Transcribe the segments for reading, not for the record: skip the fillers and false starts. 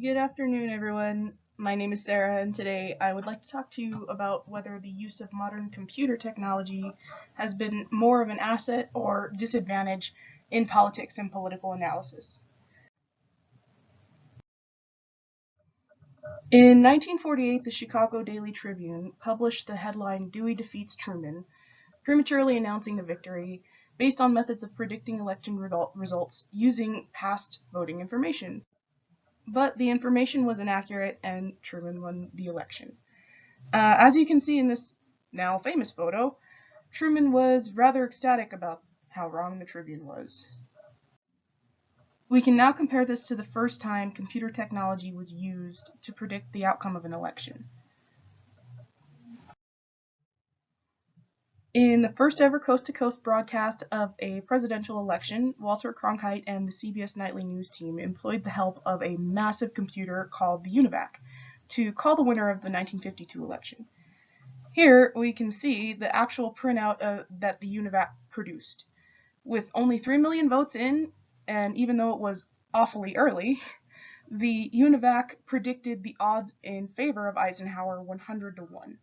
Good afternoon, everyone. My name is Sarah, and today I would like to talk to you about whether the use of modern computer technology has been more of an asset or disadvantage in politics and political analysis. In 1948, the Chicago Daily Tribune published the headline "Dewey Defeats Truman," prematurely announcing the victory based on methods of predicting election results using past voting information. But the information was inaccurate and Truman won the election. As you can see in this now famous photo, Truman was rather ecstatic about how wrong the Tribune was. We can now compare this to the first time computer technology was used to predict the outcome of an election. In the first ever coast-to-coast broadcast of a presidential election, Walter Cronkite and the CBS Nightly News team employed the help of a massive computer called the UNIVAC to call the winner of the 1952 election. Here we can see the actual printout that the UNIVAC produced. With only 3 million votes in, and even though it was awfully early, the UNIVAC predicted the odds in favor of Eisenhower 100 to 1.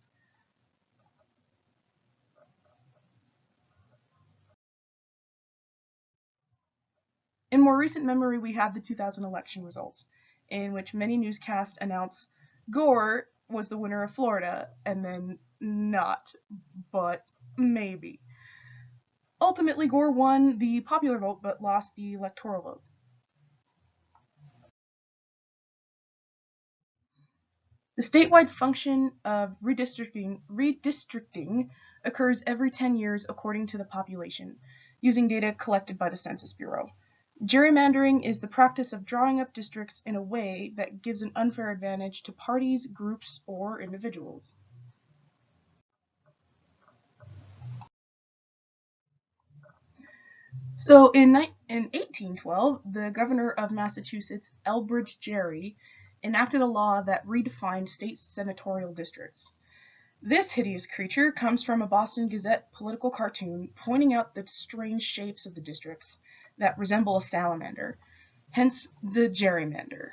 In more recent memory, we have the 2000 election results, in which many newscasts announce Gore was the winner of Florida, and then not, but maybe. Ultimately, Gore won the popular vote but lost the electoral vote. The statewide function of redistricting occurs every 10 years according to the population, using data collected by the Census Bureau. Gerrymandering is the practice of drawing up districts in a way that gives an unfair advantage to parties, groups, or individuals. So in 1812, the governor of Massachusetts, Elbridge Gerry, enacted a law that redefined state senatorial districts. This hideous creature comes from a Boston Gazette political cartoon pointing out the strange shapes of the districts that resemble a salamander, hence the gerrymander.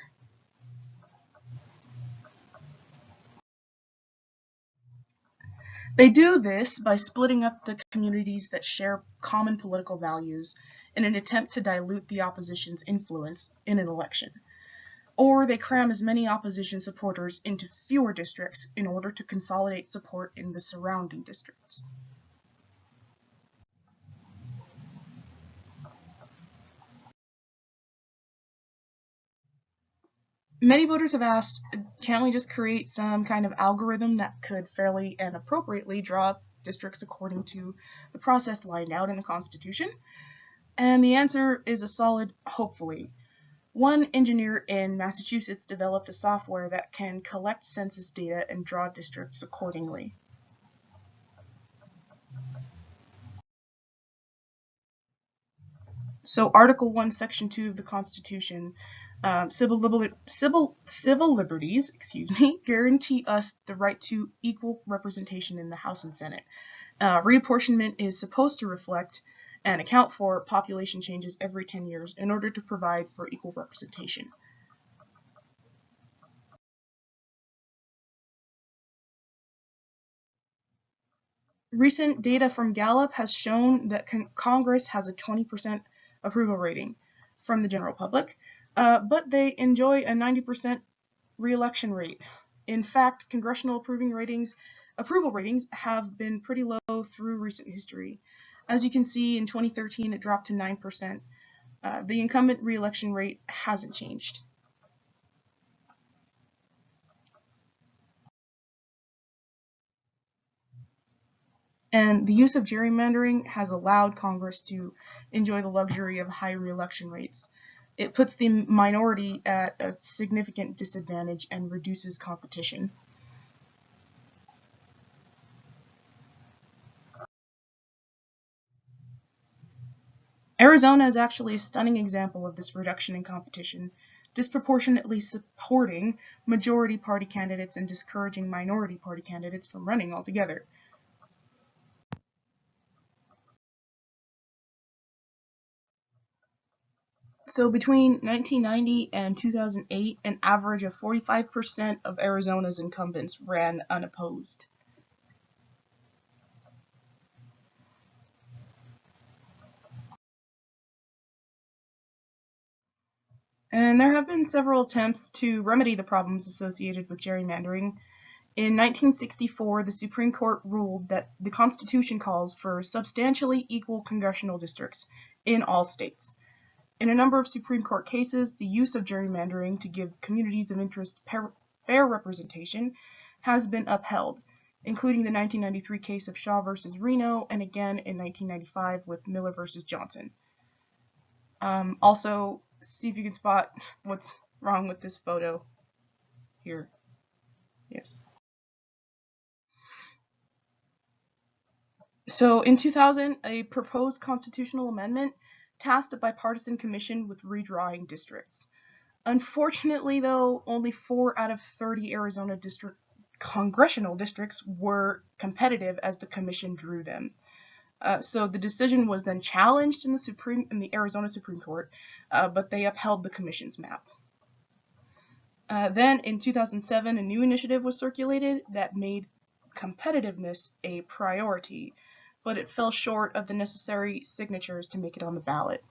They do this by splitting up the communities that share common political values in an attempt to dilute the opposition's influence in an election. Or they cram as many opposition supporters into fewer districts in order to consolidate support in the surrounding districts. Many voters have asked, can't we just create some kind of algorithm that could fairly and appropriately draw districts according to the process lined out in the Constitution? And the answer is a solid hopefully. One engineer in Massachusetts developed a software that can collect census data and draw districts accordingly. So Article 1, Section 2 of the Constitution, civil liberties, guarantee us the right to equal representation in the House and Senate. Reapportionment is supposed to reflect and account for population changes every 10 years in order to provide for equal representation. Recent data from Gallup has shown that Congress has a 20% approval rating from the general public, but they enjoy a 90% re-election rate. In fact, congressional approval ratings have been pretty low through recent history. As you can see, in 2013 it dropped to 9%. The incumbent re-election rate hasn't changed. And the use of gerrymandering has allowed Congress to enjoy the luxury of high re-election rates. It puts the minority at a significant disadvantage and reduces competition. Arizona is actually a stunning example of this reduction in competition, disproportionately supporting majority party candidates and discouraging minority party candidates from running altogether. So between 1990 and 2008, an average of 45% of Arizona's incumbents ran unopposed. And there have been several attempts to remedy the problems associated with gerrymandering. In 1964, the Supreme Court ruled that the Constitution calls for substantially equal congressional districts in all states. In a number of Supreme Court cases, the use of gerrymandering to give communities of interest fair representation has been upheld, including the 1993 case of Shaw versus Reno, and again in 1995 with Miller versus Johnson. Also, see if you can spot what's wrong with this photo here. Yes. So in 2000, a proposed constitutional amendment tasked a bipartisan commission with redrawing districts. Unfortunately, though, only 4 out of 30 Arizona congressional districts were competitive as the commission drew them. So the decision was then challenged in the Arizona Supreme Court, but they upheld the commission's map. Then in 2007, a new initiative was circulated that made competitiveness a priority, but it fell short of the necessary signatures to make it on the ballot.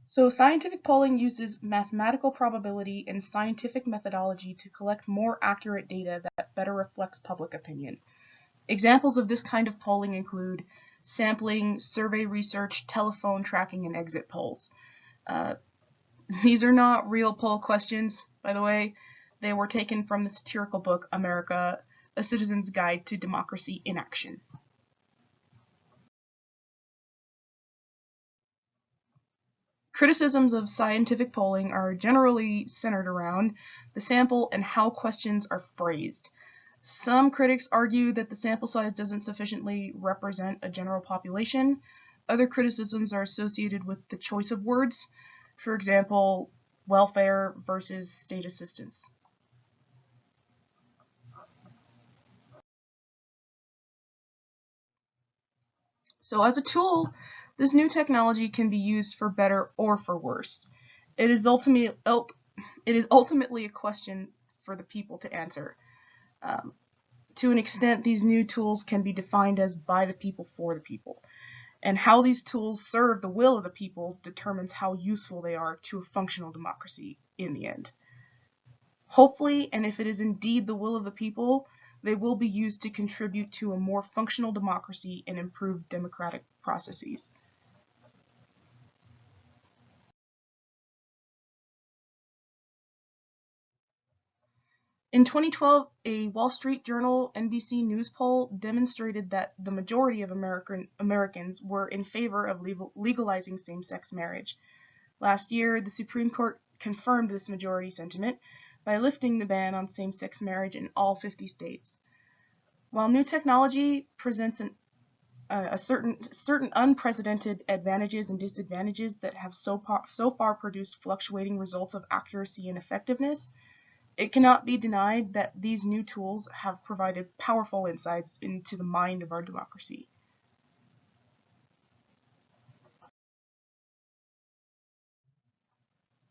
So scientific polling uses mathematical probability and scientific methodology to collect more accurate data that better reflects public opinion. Examples of this kind of polling include sampling, survey research, telephone tracking, and exit polls. These are not real poll questions, by the way. They were taken from the satirical book America, A Citizen's Guide to Democracy in Action. Criticisms of scientific polling are generally centered around the sample and how questions are phrased. Some critics argue that the sample size doesn't sufficiently represent a general population. Other criticisms are associated with the choice of words. For example, welfare versus state assistance. So as a tool, this new technology can be used for better or for worse. It is ultimately a question for the people to answer. To an extent, these new tools can be defined as by the people for the people. And how these tools serve the will of the people determines how useful they are to a functional democracy in the end. Hopefully, and if it is indeed the will of the people, they will be used to contribute to a more functional democracy and improved democratic processes. In 2012, a Wall Street Journal NBC News poll demonstrated that the majority of Americans were in favor of legalizing same-sex marriage. Last year, the Supreme Court confirmed this majority sentiment by lifting the ban on same-sex marriage in all 50 states. While new technology presents certain unprecedented advantages and disadvantages that have so far produced fluctuating results of accuracy and effectiveness, it cannot be denied that these new tools have provided powerful insights into the mind of our democracy.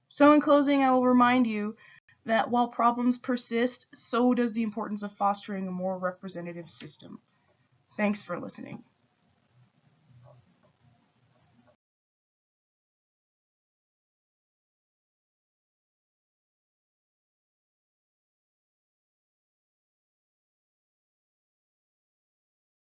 So in closing, I will remind you that while problems persist, so does the importance of fostering a more representative system. Thanks for listening.